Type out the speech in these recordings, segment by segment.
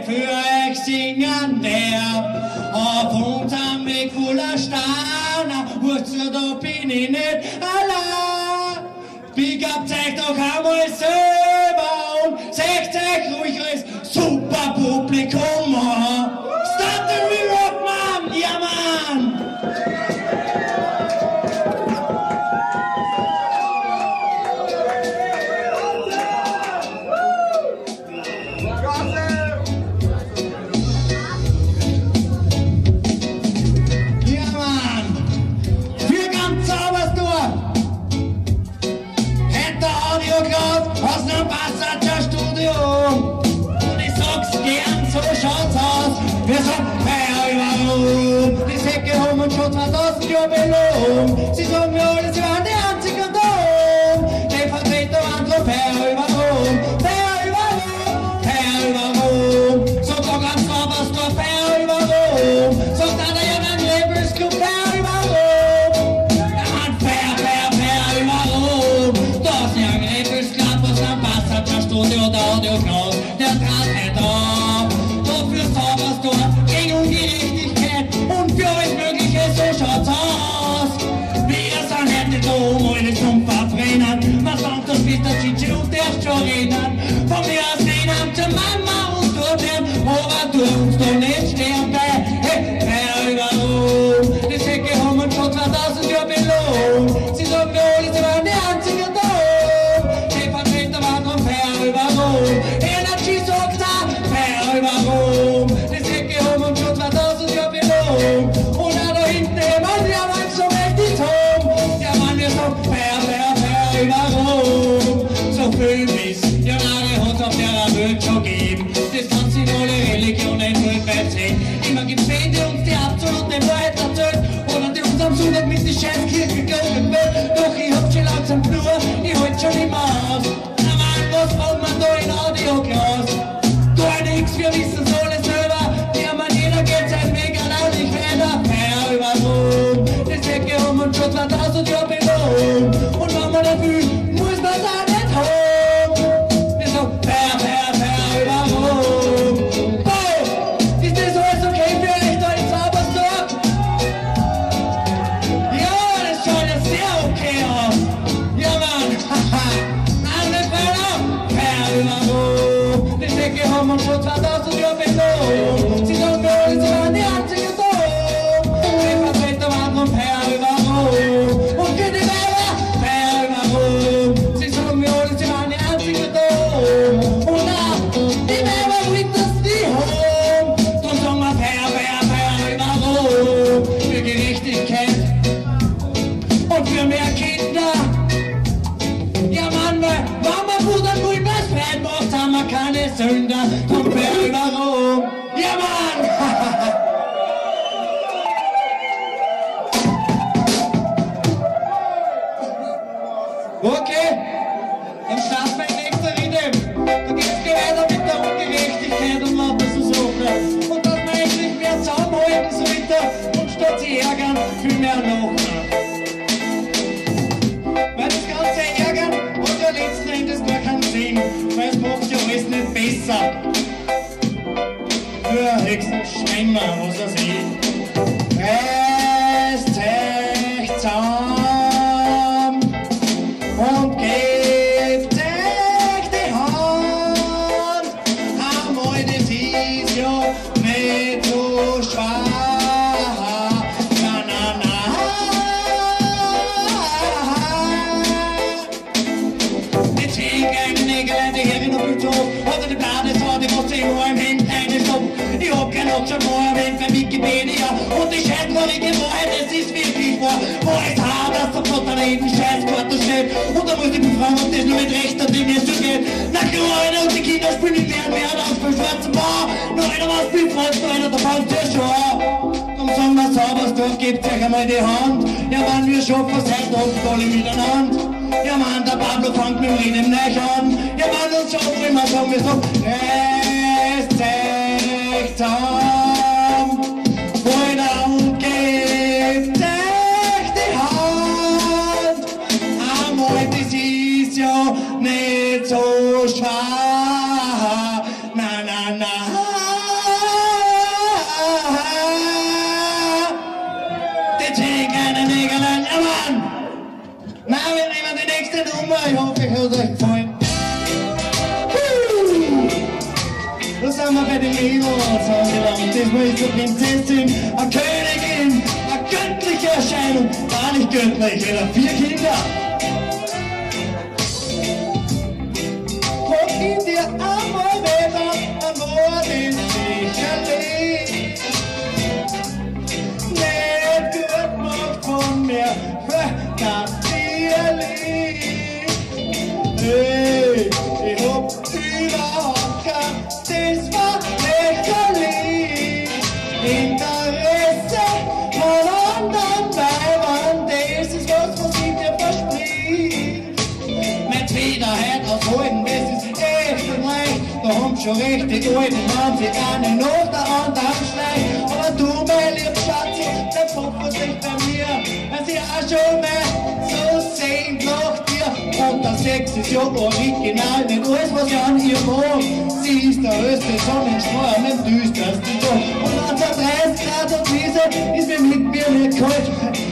werd für euch singen der. Auf unterm Weg voller Steine, wozu da bin ich nicht allein. Big up, zeigt doch einmal selber und zeigt euch ruhig als super Publikum an. Start the Re-Rock, Mann! Ja, Mann! Ja, Mann! Für ganz Saubersdorf! Hätte Audio-CLAUS aus nem Passager-Studio. Und ich sag's gern, so schaut's aus. Wir sind überall. Die Säcke haben uns schon 2000 Jahre belogen. Sie sagen mir alle, sie waren die einzigen da. Die Vertreter waren drauf, überall. Sagt auch ganz Saubersdorf, überall. Sagt auch der Jungen Rebelsclub, überall. Ja, Mann, überall. Das Jungen Rebelsclub aus dem Passager-Studio, der Audio-CLAUS, der trat nicht auf. Dafür Saubersdorf gegen Ungerechtigkeit und für alles Mögliche, so schaut's aus. Wir sind heute da, um alles zum Verbrennen. Was macht das mit der Chichi und der schon reden? Von mir aus reden zur Mama und dorthin, aber du uns doch nicht sterben. Hey, überall. Die Säcke haben uns schon 2000 Jahre belohnt. Sie sagen mir alle, sie waren die einzigen da. Die Vertreter waren drauf, überall. Energy sagt da, überall. Die Säcke haben uns schon 2000 Jahre belohnt. Und auch da hinten immer, wir waren so mächtig home. Ja, Mann, wir sagen, überall. So viel Mist, ja, Nare hat's auf der Welt schon gegeben. Das kann's in alle Religionen weltweit sehen. Immer gibt's wen, die uns die absolute Wahrheit erzählt. Oder die uns am Sonntag mit die Scheißkirche glauben will. Doch ich hab schon langsam Flur, ich halt schon immer aus. Na Mann, was braucht man da in Audio-CLAUS? Gar nix, wir wissen's alle selber. Ja, Mann, jeder geht seinen Weg allein, ich weiter. Überall. Die Säcke haben uns schon 2000 Jahre belohnt. Und wenn man das will, muss man's auch nicht haben. Wir sagen, überall. Oh, ist das alles okay für euch da in Saubersdorf? Ja, das schaut ja sehr okay aus. Ja, Mann, haha. Alle Fälle, überall. Die Säcke haben uns schon 2000 Jahre belohnt. Sie sagen mir alle, sie waren die einzigen da. Die Vertreter waren drauf, überall. Und für die Weiber, überall. Sie sagen mir alle, sie waren die einzigen da. Und auch die Weiber bringt das nie home. Drum sagen wir überall. Für Gerechtigkeit und für mehr Kinder. Ja, Mann, weil wenn wir Bruder nur in das Freiheit macht, haben wir keine Sünder. Drum überall. Ja, Mann! Okay, dann starten wir in nächster Rhythm. Da geht's gleich weiter mit der Ungerechtigkeit und lauter so Sachen. Und dass wir endlich mehr zusammenhalten so weiter und statt sie ärgern, viel mehr lachen. Weil das ganze Ärgern hat ja letzten Endes gar keinen Sinn, weil es macht ja alles nicht besser. Nur höchstens schlimmer, was er sieht. Reißt euch zusammen und gebt euch die Hand. Einmal, das ist ja nicht so schwer. Na, na, na. Die 10 kleinen Nägel, die Herrin auf dem Top, oder die Badesau, die was sie im Hemd eingestopft. Ich hab kein Observation für Wikipedia und die scheidvorige Wahrheit, es ist wirklich wahr. Wo es hart, dass der Vater neben Scheißkarten steht und da muss ich mich fragen, ob das nur mit rechter Dinge zugeht. Na klar, einer und die Kinder spielen nicht lernen werden aus dem schwarzen Bau. Nur einer was spielt Franz, nur einer, da fällt der schon. Drum sagen wir Saubersdorf, gebt euch einmal die Hand. Ja, Mann, wir schaffen seit Abend alle miteinander. Ja, Mann, der Pablo fängt mit dem Reden gleich an. Ja, Mann, uns schaffen wir immer sagen, wir sagen, reißt euch zusammen, Freunde, und gebt euch die Hand. Einmal, das ist ja nicht so schwer. Na, na, na. die Chicken Niggerland, ja Mann! Na, wir nehmen die nächste Nummer, ich hoffe, ich hat euch gefallen. Da sind wir bei den Mädels angelangt. Diesmal ist eine Prinzessin, eine Königin, eine göttliche Erscheinung. Gar nicht göttlich, oder 4 Kinder. Kommt in dir einmal wieder, dann war das sicherlich nicht gut gemacht von mir, natürlich. Hey, ich hab überhaupt kein, das war lächerlich. Interesse von anderen Weibern, das ist was ich dir verspricht. Nicht wieder heute ausholen, das ist echt und leicht. Da haben schon richtig alten Mann, sie eine nach der anderen schleicht. Aber du, mein lieb Schatzi, der Fokus nicht bei mir, weil sie auch schon mal so sehen nach dir. Und der Sex ist ja original, nicht alles, was ich an ihr mag. Sie ist der höchste Sonnenstrahl am düstersten Tag. Und 1930 Grad und Wiese ist mir nicht kalt.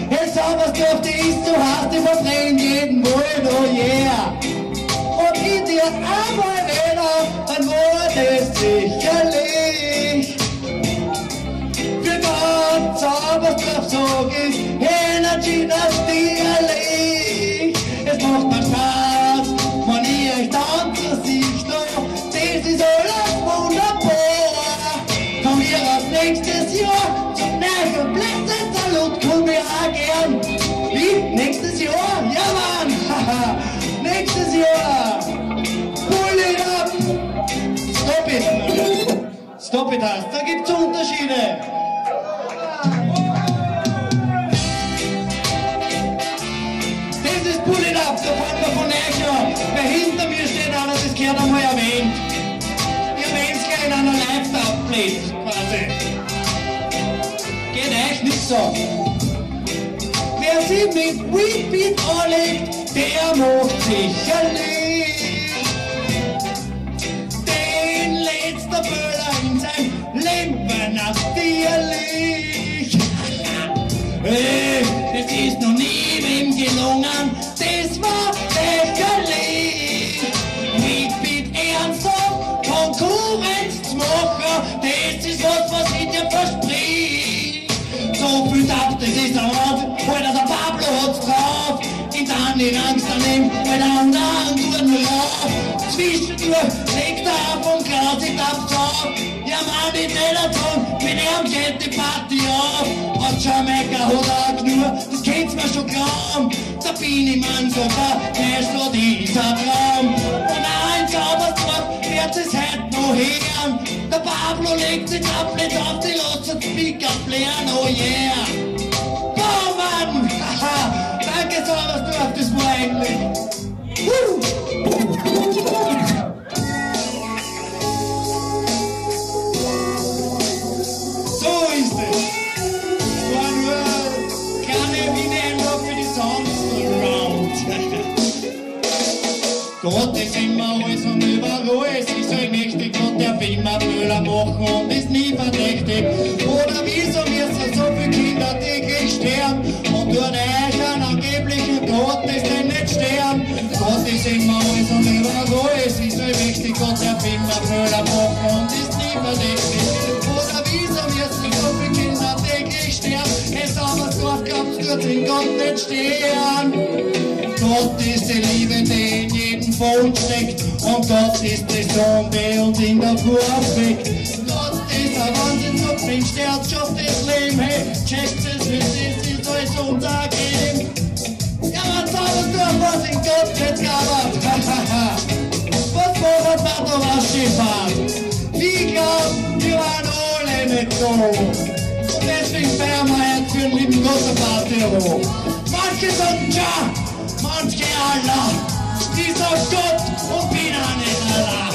Hey, Saubersdorf, die ist so hart, die verbrennt jeden Wald, oh yeah. Und in dir einmal wieder, dann wurde es sicherlich. Für Gott, Saubersdorf, sag ich, Energy, das Dierlich. Es macht mir Spaß, wenn ich euch dann zur Sicht noch, das ist alles wunderbar. Komm wir auf nächstes Jahr zum neuen Plätze-Salut, komm ich auch gern. Wie? Nächstes Jahr? Ja, Mann! Haha! Nächstes Jahr! Pull it up! Stop it! Stop it, da gibt's Unterschiede! Das ist Pull it up, da fangen wir von euch an. Wer hinter mir steht, einer, das gehört einmal erwähnt. Ich erwähn's gleich in einer Live-Update, quasi. Geht euch nicht so. Wer sie mit Weedbeat anlegt, der macht sicherlich den letzten Böller in seinem Leben natürlich. Hey, das ist noch nie wem gelungen, das war lächerlich. Weedbeat ernsthaft Konkurrenz zu machen, das ist was ich dir versprich. So viel ab, das ist der Wahnsinn, weil der Pablo hat's drauf. Ich dann die Angst daneben, weil der anderen guten Rauf. Zwischendurch legt er ab und Klaus, ich darf's auf. Ja Mann, ich will da dran, mit ihm geht die Party auf. Aus Jamaika hat er Knur, das kennt's mir schon kaum. Da bin ich Mann so der so dieser Traum. Und ein Saubersdorf wird es heute noch hören. Der Pablo legt sich Tablet auf, die lässt das Speaker blären, oh yeah. Oh Mann, haha, danke Saubersdorf, das war eigentlich. So ist es. Das war nur kleine Wiener für die Sounds around. Gott ist immer alles und überall, es ist so mächtig, Gott darf immer Fehler machen und ist nie verdächtig. Oder wieso müssen so viele Kinder täglich sterben und durch einen angeblichen Gott ist denn nicht sterben. Gott ist immer alles und überall, es ist so mächtig, Gott darf immer Fehler machen und ist nie verdächtig. Oder wieso müssen so viele Kinder täglich sterben, es Saubersdorf glaubst du, in Gott nicht stehen. Gott ist die Liebe, die in jedem von uns steckt. Und Gott ist die Sonne, die uns in der Früh aufweckt. Gott ist ein Wahnsinn, so Mensch, der hat schon das Leben. Hey, checkt es, wie es ist alles unser Game. Ja, man Saubersdorf, was in Gott nicht gab. Was braucht man da was Schifffahrt? Ich glaub, wir waren alle nicht so. Und deswegen feiern wir jetzt für den lieben Gott ein Party hoch. Manche sagen ja, manche Allah, die sagt Gott und bin auch nicht Allah.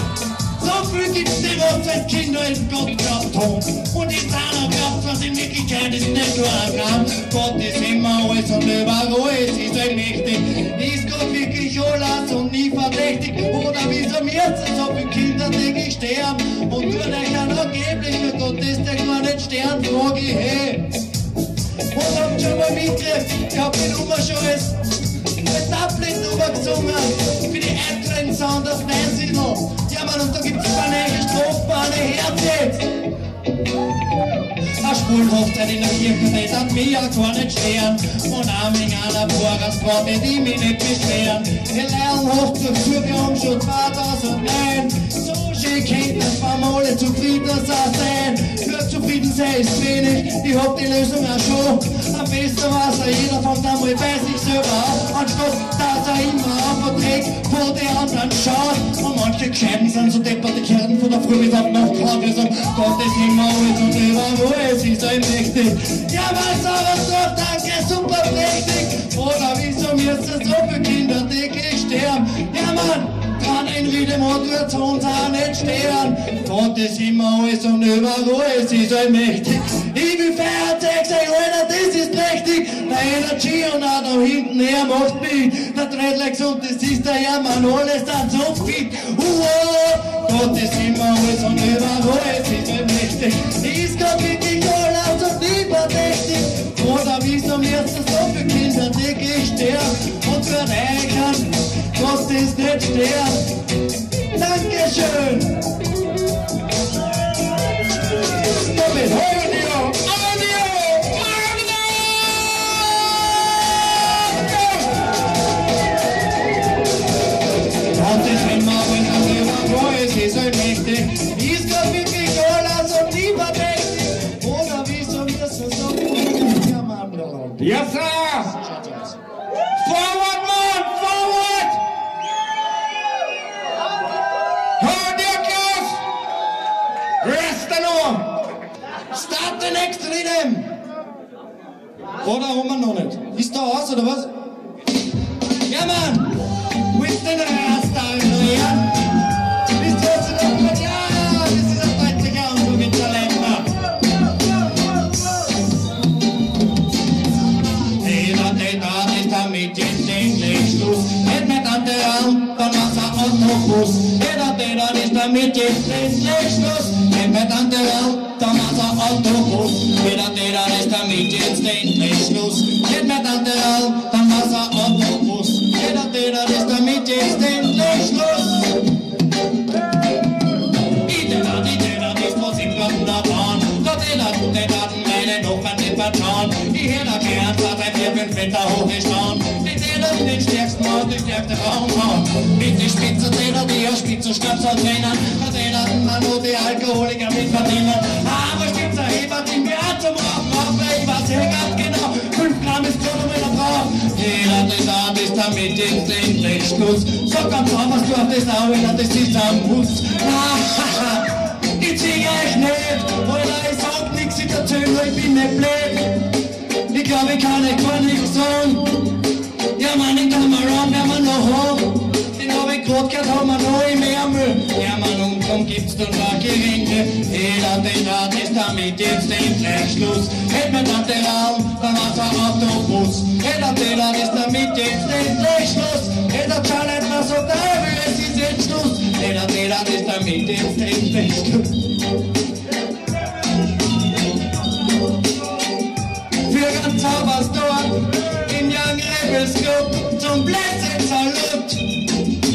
So viel gibt's nicht, was als Kinder in Gott glaubt haben. Und die Zahner glaubt, was in Wirklichkeit ist nicht nur ein Gramm. Gott ist immer alles und überall, es ist allmächtig. Ist Gott wirklich alles und nie verdächtig? Oder wieso müssen so viele Kinder täglich sterben? Und nur durch ein angeblicher Gott ist der gar nicht sterben, frag ich, hey. Und habt schon mal mitgekriegt, ich hab die Nummer schon als Tablet übergesungen für die Erdgrenzen Sound auf Neinsiedl. Ja man, und da gibt's eine neue Strafbahn, Herz jetzt. Ein Schwulenhochzeit in der Kirche, das hat mich ja gar nicht stehen. Und ein wenig einer Pfarrersparty, die mich nicht beschweren. Wir lernen Hochzeit zu, wir haben schon 2009. So schön kennt das, wenn wir alle zufrieden sein. Nur zufrieden sein ist wenig, ich hab die Lösung auch schon. Am besten war's ja, jeder fängt einmal bei sich selber an, anstatt dass er immer auf den Dreck vor die anderen schaut. Und manche Gescheiten sind so deppert, die Kerden von der Früh bis auf Nacht kaut. Wir sagen, Gott ist immer alles und überall, es ist allmächtig. Ja, was Saubersdorf, danke, super prächtig. Oder wieso müssen so viele Kinder täglich sterben? Ja, Mann, kann ein Riedemord wird zu uns auch nicht sterben. Gott ist immer alles und überall, es ist allmächtig. Ich will Feiertag sein, Alter, das ist prächtig. Der Energy und auch da hinten her macht mich. Der Treadlex und das ist der Jammer, alles dann so fit. Gott ist immer alles und überall, es ist allmächtig. Ist Gott wirklich alles und übermächtig? Oder wieso müssen so viele Kinder täglich sterben? Und für den kann Gott ist nicht sterben. Dankeschön. Damit Audio. Gott ist immer und es ist allmächtig. Ist Gott wirklich alles und übermächtig? Oder wieso müssen so viele ja, Mann, Yes, sir! Forward, man! Forward! Hold your CLAUS! Rest alone! Start the next rhythm! Oder haben wir noch nicht? Ist da aus, oder was? Ja, Mann! Willst du den Rasta ignorieren? Bist du jetzt noch gut? Ja, das ist ein deutlicher Ausdruck in Talentner. Das ist damit jetzt endlich Schluss. Geht mit an der Hand, dann macht's ein Autobus. Das ist damit jetzt endlich Schluss. Geht mit an der Hand, dann macht's ein Autobus. Das ist damit jetzt endlich Schluss. Geht mit an der Hand, dann macht's ein Autobus. Das ist damit jetzt endlich Schluss. Das ist Musik auf der Bahn. Das meine noch an den Vertrauen. Ich hätte gern, dass ein 4-5 Meter hoch ist Staun. Mit denen den stärksten Mann, die stärkste Frauenhauen. Mit den Spitzenzähler, die aus Spitzenschnaps trennen. Verteilerten man nur die Alkoholiker mit verdienen. Aber Spitzenheber, die mir zum Rauchen auf, ich weiß ja ganz genau. 5 Gramm ist schon um eine Frau. Das ist damit jetzt endlich Schluss. So ganz Saubersdorf, das auch, das ist am Muss. Ich zieh euch nicht, Alter, ich sag nix, ich erzähl nur, ich bin nicht blöd. Ich glaub, ich kann euch gar nichts sagen. Ja, Mann, den kann man ran, werden wir noch haben. Den hab ich grad gehört, haben wir noch im Ärmel. Ja, Mann, und drum gibt's dann da Geringe. Das ist damit jetzt endlich Schluss. Hätt mir dann den Raum, dann macht's ein Autobus. Das ist damit jetzt endlich Schluss. Das kann nicht mehr so bleiben, es ist jetzt Schluss. Das ist damit jetzt endlich Schluss. Für ganz Saubersdorf in Young Rebels Club zum Blessed Salut.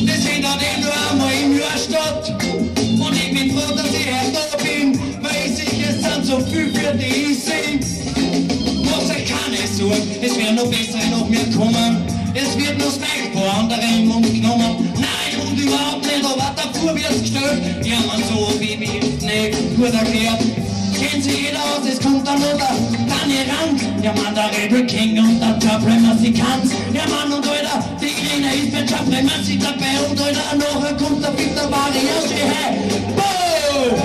Das sind dann nur einmal im Jahr statt. Und ich bin froh, dass ich erst da bin, weil ich sicher, es sind so viel, für die ich sing. Was ich keine Sorge, es wird noch besser noch mehr kommen. Es wird noch Speck vor anderen Mund genommen. Nein, und überhaupt nicht, aber davor wird's gestellt. Ja, man, so wie mir nicht gut erklärt. Kennt sich jeder aus, es kommt dann noch der Daniel Rand. Ja, Mann, der Rebel King und der Chaplin, sie kann's. Ja, Mann, und Alter, die Grine ist mit Chaplin, man sieht dabei. Und Alter, nachher kommt der Peter Variasche, hey, boom!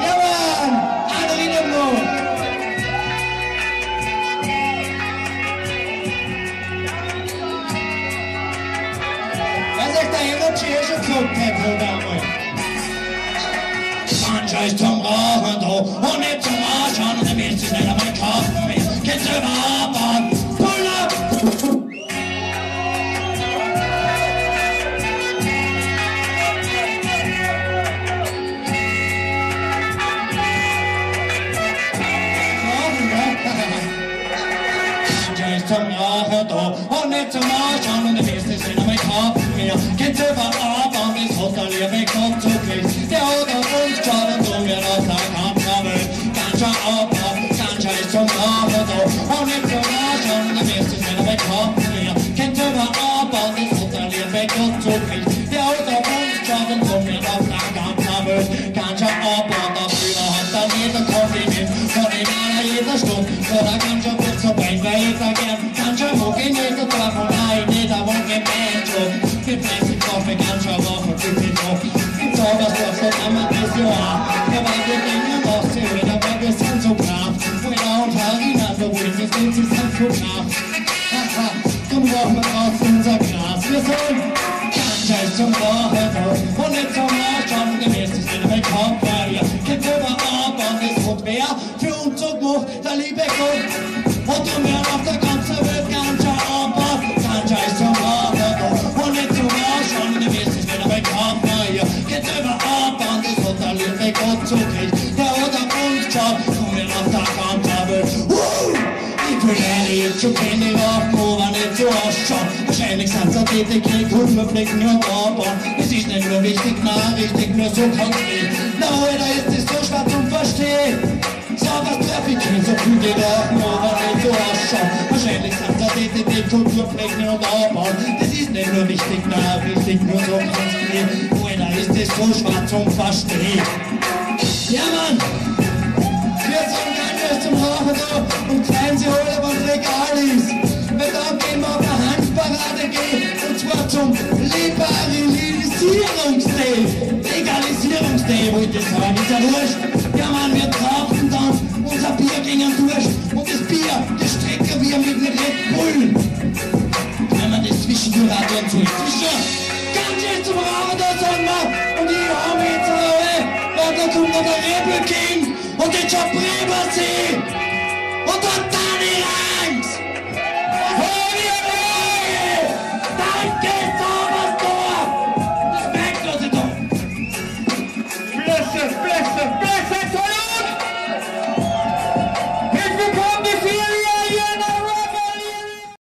Ja, Mann, alle wieder noch. Der Energy ist schon gesagt, Herr Bruder. Mancher ist zum Rauchen da und nicht zum Anschauen. Und dann willst du nicht einmal kaufen mehr. Geht's überhaupt an? Pull up! Rauchen, ne? ist zum Rauchen da und nicht zum Ausschauen und die Beste sind am Kopf mehr. Geht über ab und das hat der liebe Gott zu kriegt. Der hat auf uns geschaut und du mir aus der Kampfwelt. Ganja ab, Ganja ist zum Rauchen da und nicht zum Ausschauen und die Beste sind am Kopf mehr. Geht über ab und das hat der liebe Gott zu kriegt. Der hat auf uns geschaut und du mir aus der Kampfwelt. Ganja ab und dafür hat dann jeder Kontinent von in einer jeder Stunde. Oder Ganja wird so brennt, weil jeder gern Ganja wogen jeder Tag und nein, jeder wogen Mensch. Wir bringen Kaffee, Ganja Woche, Tippel drauf. Im Saubersdorf wird einmal das Jahr. Aber wir bringen was zu hören, aber wir sind so brav. Früher und Harina, so wohl, wir sind sie sind so brav. Haha, drum brauchen wir raus unser Gras. Wir sollen Ganja ist zum Rauchen da und nicht zum Ausschauen. Der Rest ist in der Kopf, weil ihr geht über ab und es wird wer für uns so gemacht, der liebe Gott. Und du mehr auf der ganzen Welt Ganja ab. Ganja ist zum Rauchen da und nicht zum Ausschauen. Der Rest ist in der Kopf, weil ihr geht über ab und es wird der liebe Gott so kriegt. Der hat auf uns geschaut, du mehr auf der ganzen Welt. Ich will ehrlich, schon kenne ich auf, aber nicht so ausschauen. Wahrscheinlich sind es auch die Krieg, Kulturflecken und Abbauen. Es ist nicht nur wichtig, na richtig, nur so konkret. Na, Alter, ist es so schwer zum Verstehen. Saubersdorf, ich kenn so viel Gedanken, aber nicht so ausschauen. Wahrscheinlich sind es auch die Kulturflecken und Abbauen. Das ist nicht nur wichtig, na richtig, nur so konkret. Alter, ist es so schwer zum Verstehen. Ja, Mann! Wir sind ganz zum Rauchen da und klein sie alle, was legal ist. Weil dann gehen wir auf eine Handparade gehen und zwar zum Liberalisierungsday. Legalisierungsday, wollte ich sagen, ist ja wurscht. Ja Mann, wir brauchen dann unser Bier gegen durch und das Bier, das strecken wir mit einem Red Bull. Wenn man das zwischendurch hat und so ist sicher. Ganz schön zum Rauchen da, sagen wir. Und ich hau mich jetzt alle, weil da kommt noch der Rebel King und den Chaprebersee.